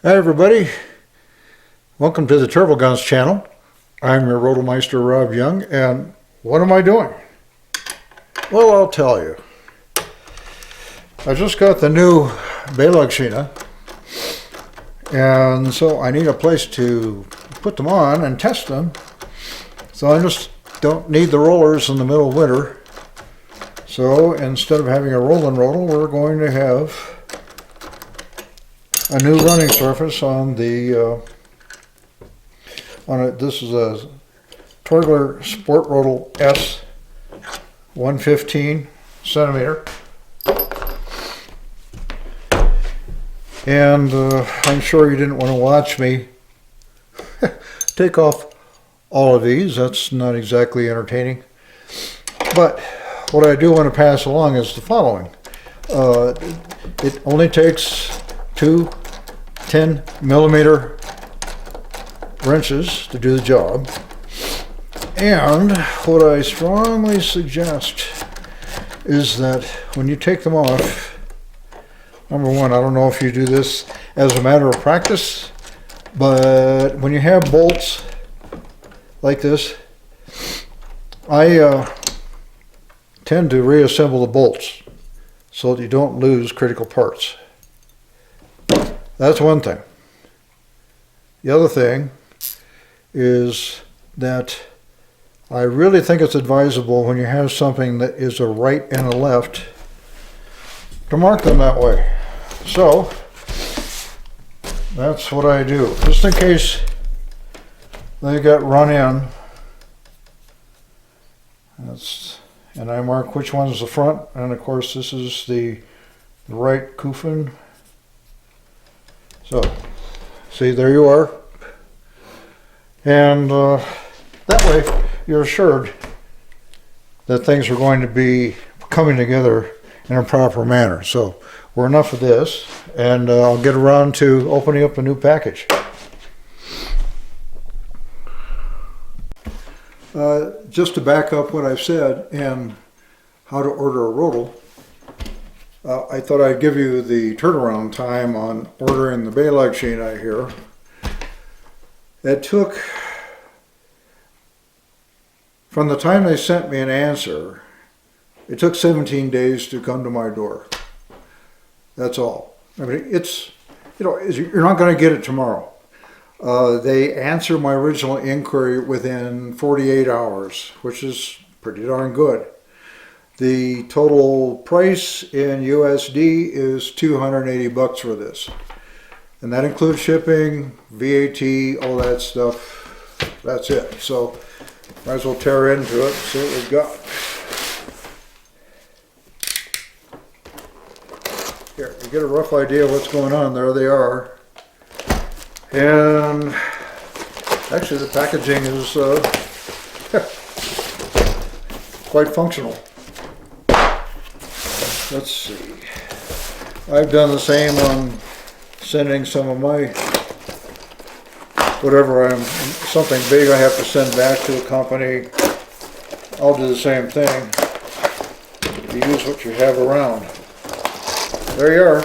Hi everybody, welcome to the Turbo Guns channel. I'm your Rodelmeister Rob Young, and what am I doing? Well, I'll tell you. I just got the new Belagschienen, and so I need a place to put them on and test them. So I just don't need the rollers in the middle of winter. So instead of having a rolling rodel, we're going to have a new running surface on the this is a Torggler Sportrodel S, 115 centimeter, and I'm sure you didn't want to watch me take off all of these. That's not exactly entertaining, but what I do want to pass along is the following. It only takes two 10mm wrenches to do the job, and what I strongly suggest is that when you take them off, number one, I don't know if you do this as a matter of practice, but when you have bolts like this, I tend to reassemble the bolts so that you don't lose critical parts. That's one thing. The other thing is that I really think it's advisable when you have something that is a right and a left to mark them that way. So that's what I do, just in case they got run in. And I mark which one's the front, and of course this is the right coofin. So, see, there you are. And that way you're assured that things are going to be coming together in a proper manner. So, we're enough of this, and I'll get around to opening up a new package. Just to back up what I've said and how to order a rodel, I thought I'd give you the turnaround time on ordering the Belagschienen here. It took, from the time they sent me an answer, it took 17 days to come to my door. That's all. I mean, it's, you know, you're not going to get it tomorrow. They answered my original inquiry within 48 hours, which is pretty darn good. The total price in USD is $280 for this. And that includes shipping, VAT, all that stuff. That's it. So might as well tear into it and see what we've got. Here, you get a rough idea of what's going on. There they are. And actually the packaging is quite functional. Let's see. I've done the same on sending some of my, something big I have to send back to a company. I'll do the same thing. You use what you have around. There you are.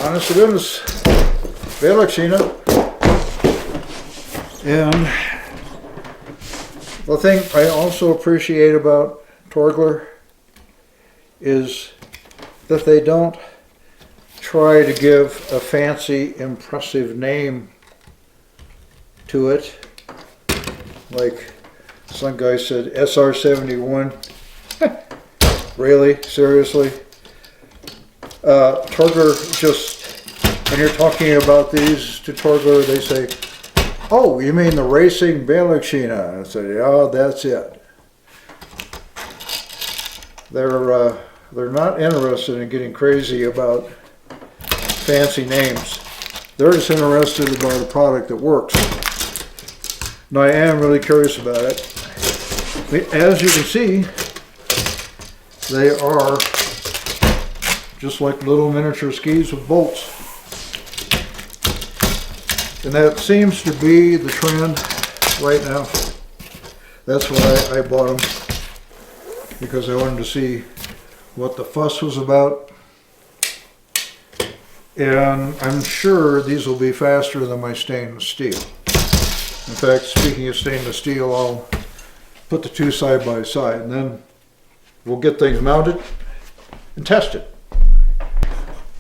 Honest to goodness, Belagschienen. And the thing I also appreciate about Torggler is that they don't try to give a fancy, impressive name to it. Like some guy said, SR71. Really? Seriously? Torggler just, when you're talking about these to Torggler, they say, "Oh, you mean the Racing Belagschienen?" I said, "Yeah, that's it." They're not interested in getting crazy about fancy names. They're just interested about a product that works. Now, I am really curious about it. As you can see, they are just like little miniature skis with bolts. And that seems to be the trend right now. That's why I bought them, because I wanted to see what the fuss was about. and I'm sure these will be faster than my stainless steel. In fact, speaking of stainless steel, I'll put the two side by side, and then we'll get things mounted and test it.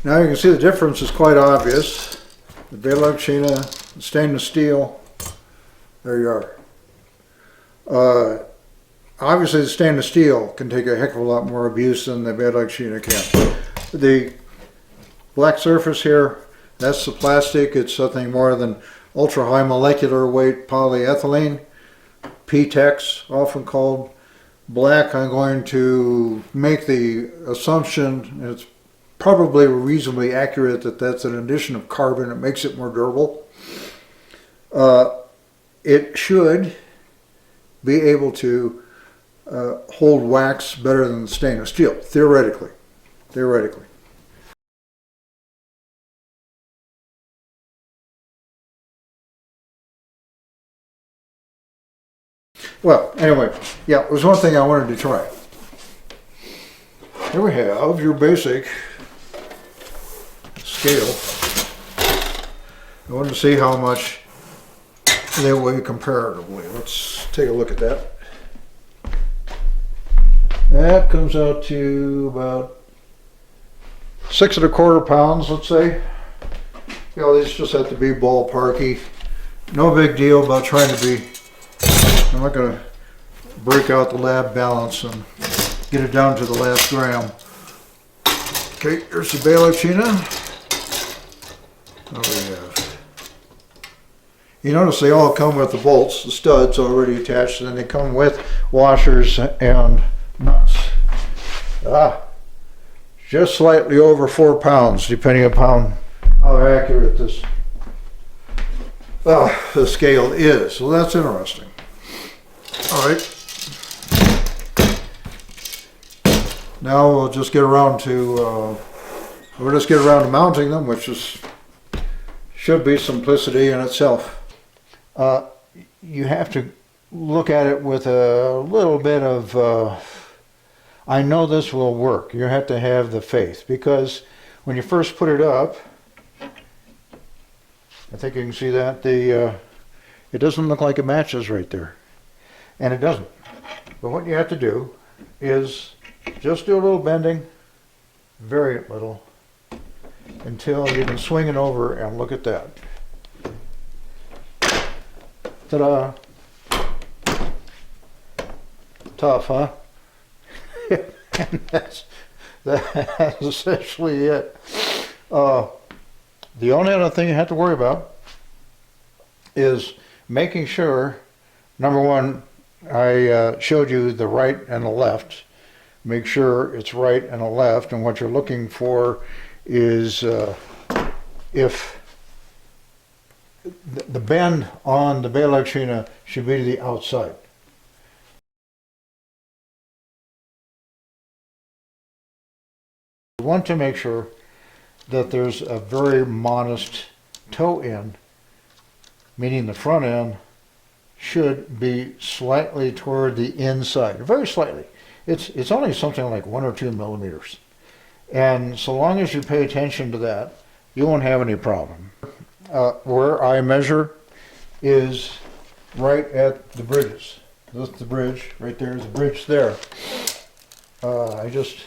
Now you can see the difference is quite obvious. The Belagschienen stainless steel, there you are. Obviously the stainless steel can take a heck of a lot more abuse than the Belagschienen can. The black surface here, that's the plastic. It's nothing more than ultra high molecular weight polyethylene, PTEX often called. Black, I'm going to make the assumption, and it's probably reasonably accurate, that that's an addition of carbon. It makes it more durable. It should be able to hold wax better than the stainless steel, theoretically. Theoretically. Well, anyway, yeah, it was one thing I wanted to try. Here we have your basic scale. I wanted to see how much they weigh comparatively. Let's take a look at that. That comes out to about 6 1/4 pounds, let's say. You know, these just have to be ballparky. No big deal about trying to be, I'm not going to break out the lab balance and get it down to the last gram. Okay, here's the Belagschienen. What do we have? You notice they all come with the bolts, the studs already attached, and then they come with washers and nuts. Just slightly over 4 pounds, depending upon how accurate this the scale is. So that's interesting. All right. Now we'll just get around to mounting them, which should be simplicity in itself. You have to look at it with a little bit of I know this will work. You have to have the faith, because when you first put it up, I think you can see that it doesn't look like it matches right there, and it doesn't. But what you have to do is just do a little bending, very little, until you can swing it over and look at that. Ta-da! Tough, huh? And that's essentially it. The only other thing you have to worry about is making sure, number one, I showed you the right and the left. Make sure it's right and the left, and what you're looking for is if the bend on the Belagschienen should be to the outside. You want to make sure that there's a very modest toe end, meaning the front end should be slightly toward the inside, very slightly. It's only something like 1 or 2 millimeters. And so long as you pay attention to that, you won't have any problem. Where I measure is right at the bridges. That's the bridge, right there's the bridge there. I just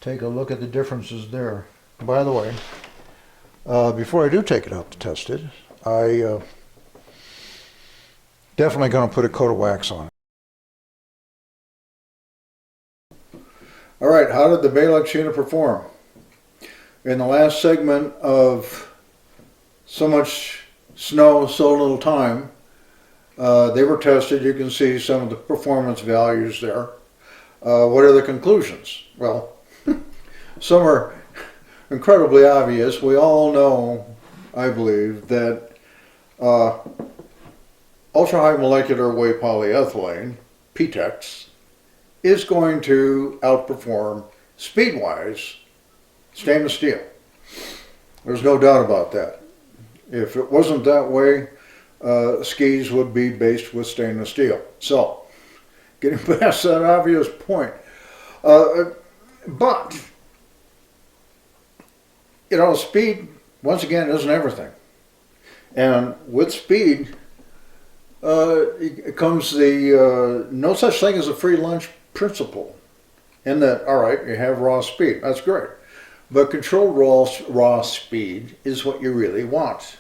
take a look at the differences there. By the way, before I do take it out to test it, I definitely going to put a coat of wax on it. All right, how did the Belagschienen perform? In the last segment of so much snow, so little time, they were tested. You can see some of the performance values there. What are the conclusions? Well, some are incredibly obvious. We all know, I believe, that ultra-high molecular weight polyethylene, PTEX, is going to outperform, speed-wise, stainless steel. There's no doubt about that. If it wasn't that way, skis would be based with stainless steel. So, getting past that obvious point. But you know, speed, once again, isn't everything. And with speed, it comes the no such thing as a free lunch principle. In that, all right, you have raw speed, that's great. But controlled raw speed is what you really want.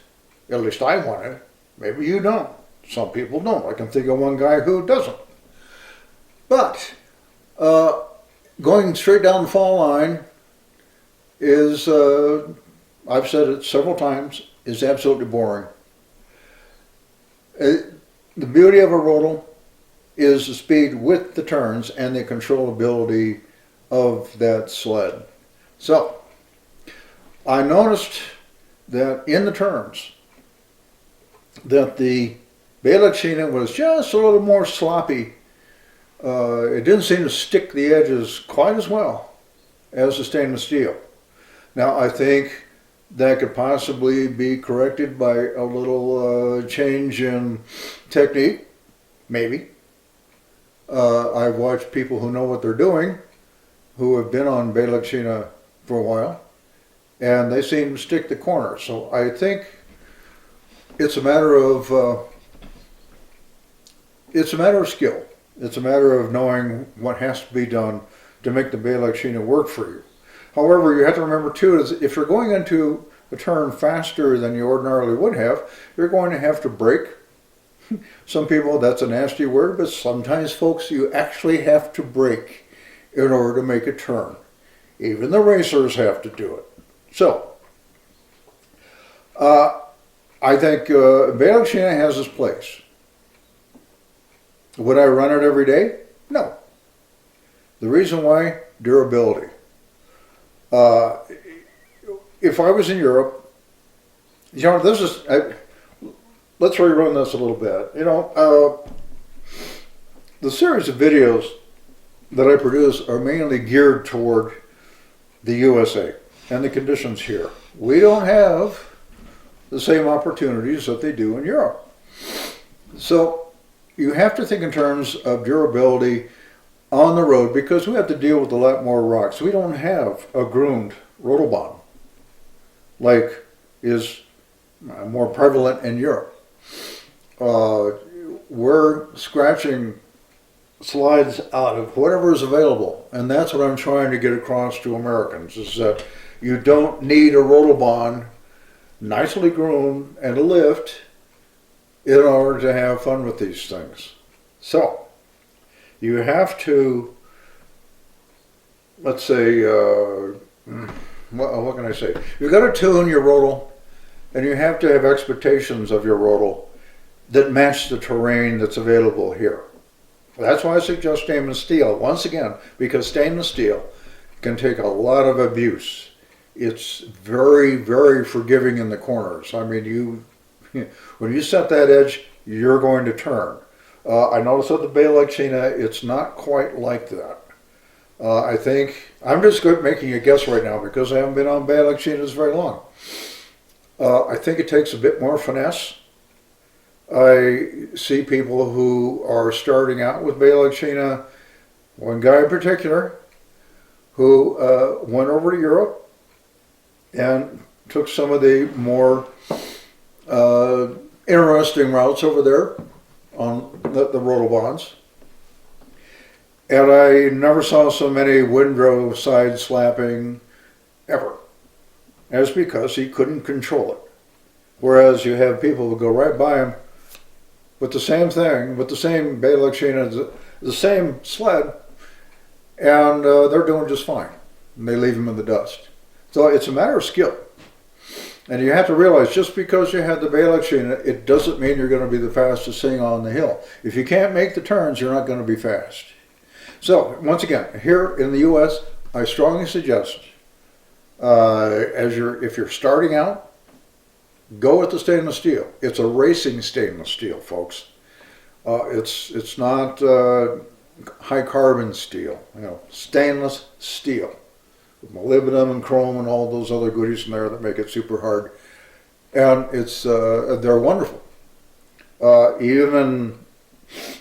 At least I want it. Maybe you don't. Some people don't. I can think of one guy who doesn't. But going straight down the fall line is, I've said it several times, is absolutely boring. The beauty of a rodel is the speed with the turns and the controllability of that sled. So, I noticed that in the turns, that the Belagschienen was just a little more sloppy. It didn't seem to stick the edges quite as well as the stainless steel. Now, I think that could possibly be corrected by a little change in technique, maybe. I've watched people who know what they're doing, who have been on Belagschienen for a while, and they seem to stick the corner. So I think it's a matter of skill. It's a matter of knowing what has to be done to make the Belagschienen work for you. However, you have to remember too, is if you're going into a turn faster than you ordinarily would have, you're going to have to brake. Some people, that's a nasty word, but sometimes, folks, you actually have to brake in order to make a turn. Even the racers have to do it. So, I think Belagschienen has its place. Would I run it every day? No. The reason why? Durability. If I was in Europe, you know, this is, let's rerun this a little bit. You know, the series of videos that I produce are mainly geared toward the USA and the conditions here. We don't have the same opportunities that they do in Europe. So you have to think in terms of durability on the road because we have to deal with a lot more rocks. We don't have a groomed rodelbahn like is more prevalent in Europe. We're scratching slides out of whatever is available, and that's what I'm trying to get across to Americans, is that you don't need a rodelbahn nicely groomed and a lift in order to have fun with these things. So, you have to, let's say, what can I say? You've got to tune your rodel, and you have to have expectations of your rodel that match the terrain that's available here. That's why I suggest stainless steel, once again, because stainless steel can take a lot of abuse. It's very, very forgiving in the corners. I mean, when you set that edge, you're going to turn. I noticed at the Belagschienen, it's not quite like that. I think, I'm just making a guess right now because I haven't been on Belagschienen very long. I think it takes a bit more finesse. I see people who are starting out with Belagschienen, one guy in particular, who went over to Europe and took some of the more interesting routes over there on the rodelbahns. And I never saw so many windrow side slapping ever. That's because he couldn't control it. Whereas you have people who go right by him with the same thing, with the same Belagschienen, the same sled, and they're doing just fine. And they leave him in the dust. So it's a matter of skill. And you have to realize, just because you have the Belagschienen, it doesn't mean you're going to be the fastest thing on the hill. If you can't make the turns, you're not going to be fast. So, once again, here in the U.S., I strongly suggest, if you're starting out, go with the stainless steel. It's a racing stainless steel, folks. It's not high carbon steel. You know, stainless steel, with molybdenum and chrome and all those other goodies in there that make it super hard. And it's they're wonderful. Even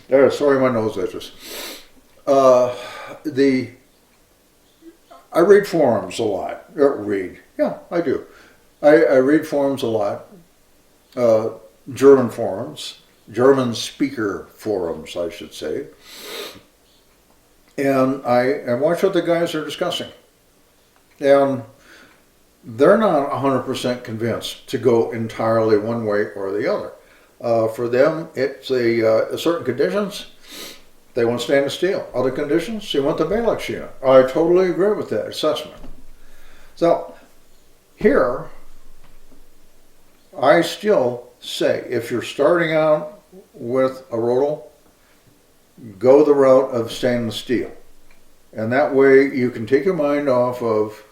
there, sorry, my nose itches. I read forums a lot. Yeah, I do. I read forums a lot. German forums, German speaker forums, I should say. And I watch what the guys are discussing. And they're not 100% convinced to go entirely one way or the other. For them, it's certain conditions, they want stainless steel. Other conditions, they want the Belagschienen. I totally agree with that assessment. So here, I still say, if you're starting out with a Rodel, go the route of stainless steel. And that way you can take your mind off of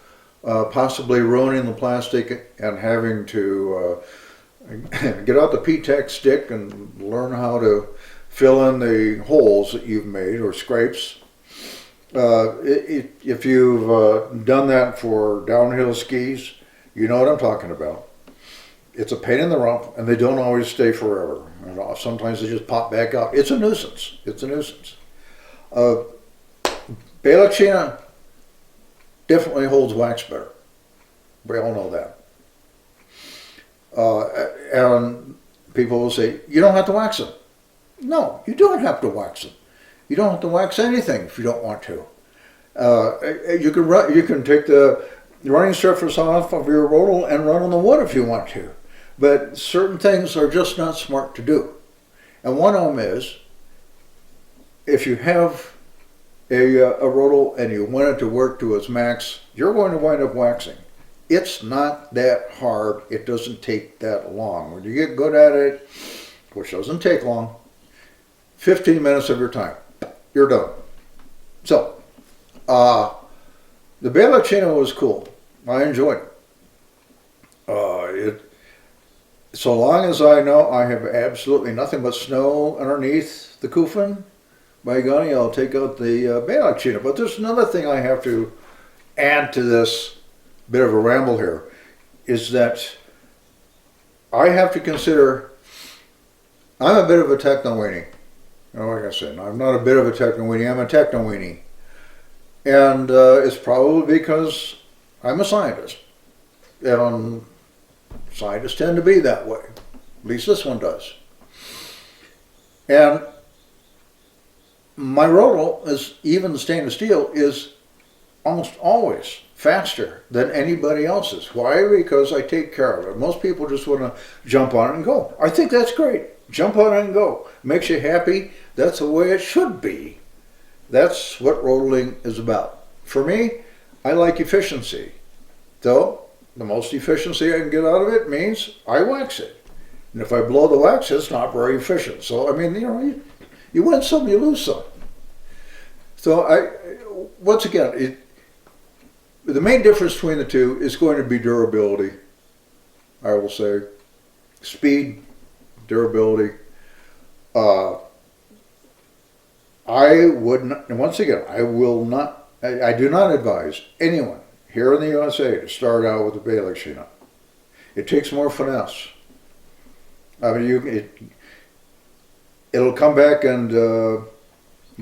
possibly ruining the plastic and having to get out the P-Tech stick and learn how to fill in the holes that you've made or scrapes. If you've done that for downhill skis, you know what I'm talking about. It's a pain in the rump, and they don't always stay forever. Sometimes they just pop back out. It's a nuisance. It's a nuisance. Belagschienen definitely holds wax better. We all know that. And people will say, you don't have to wax them. No, you don't have to wax them. You don't have to wax anything if you don't want to. You can take the running surface off of your Rodel and run on the wood if you want to. But certain things are just not smart to do. And one of them is, if you have a Rodel and you want it to work to its max, you're going to wind up waxing. It's not that hard. It doesn't take that long. When you get good at it, which doesn't take long, 15 minutes of your time, you're done. So, the Belagschienen was cool. I enjoyed it. So long as I know I have absolutely nothing but snow underneath the Kufen, by golly, I'll take out the Belagschienen. But there's another thing I have to add to this bit of a ramble here, is that I have to consider, I'm a bit of a techno-weenie. Like I said, I'm not a bit of a techno-weenie, I'm a techno-weenie. And it's probably because I'm a scientist. And scientists tend to be that way. At least this one does. And my Rodel, is even stainless steel, is almost always faster than anybody else's. Why? Because I take care of it. Most people just want to jump on it and go. I think that's great. Jump on it and go. Makes you happy. That's the way it should be. That's what rodeling is about. For me, I like efficiency. So, the most efficiency I can get out of it means I wax it. And if I blow the wax, it's not very efficient. So, I mean, you win some, you lose some. So, once again, the main difference between the two is going to be durability, I will say. Speed, durability. I would not, and once again, I do not advise anyone here in the USA to start out with a Belagschienen. It takes more finesse. I mean, it'll come back and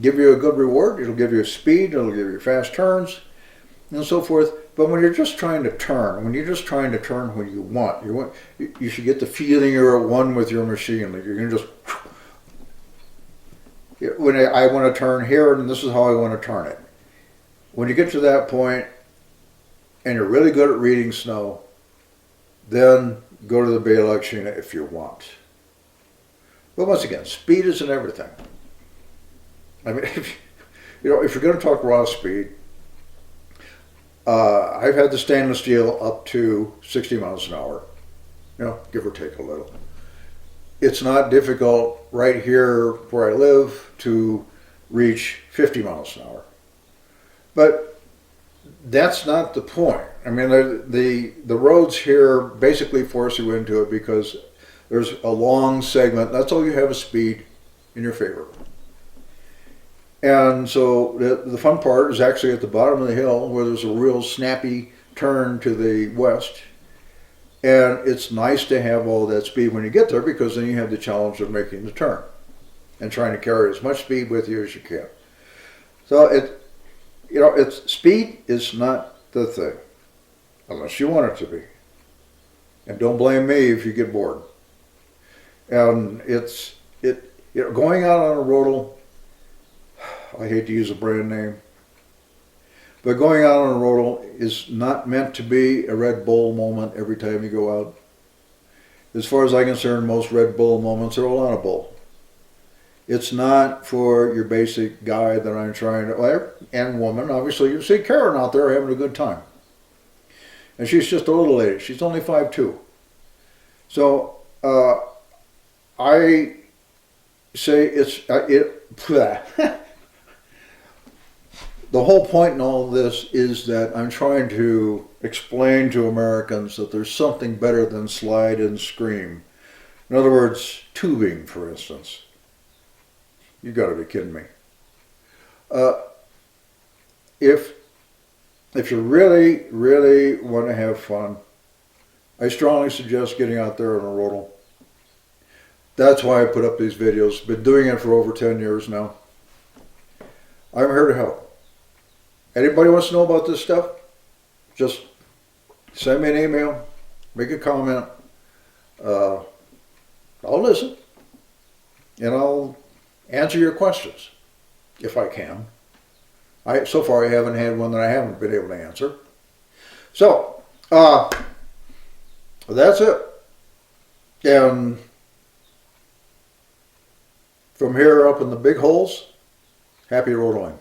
give you a good reward. It'll give you speed. It'll give you fast turns, and so forth. But when you're just trying to turn, when you want, you should get the feeling you're at one with your machine. Like you're going to just, when I want to turn here, and this is how I want to turn it. When you get to that point, and you're really good at reading snow, then go to the Belagschienen if you want. But once again, speed isn't everything. I mean, if you're going to talk raw speed, I've had the stainless steel up to 60 miles an hour, give or take a little. It's not difficult right here where I live to reach 50 miles an hour. But that's not the point. I mean, the roads here basically force you into it because there's a long segment. That's all you have is speed in your favor. And so the fun part is actually at the bottom of the hill where there's a real snappy turn to the west. And it's nice to have all that speed when you get there because then you have the challenge of making the turn and trying to carry as much speed with you as you can. So You know, it's speed is not the thing, unless you want it to be. And don't blame me if you get bored. And going out on a rodel, I hate to use a brand name, but going out on a rodel is not meant to be a Red Bull moment every time you go out. As far as I'm concerned, most Red Bull moments are all on a bull. It's not for your basic guy that I'm trying to, and woman, obviously. You see Karen out there having a good time. And she's just a little lady. She's only 5'2". So, I say the whole point in all of this is that I'm trying to explain to Americans that there's something better than slide and scream. In other words, tubing, for instance. You got to be kidding me. If you really, really want to have fun, I strongly suggest getting out there on a rodel. That's why I put up these videos. Been doing it for over 10 years now. I'm here to help. Anybody wants to know about this stuff? Just send me an email, make a comment. I'll listen, and I'll answer your questions if I can. So far I haven't had one that I haven't been able to answer. So, that's it. And from here up in the big holes, happy rodeling.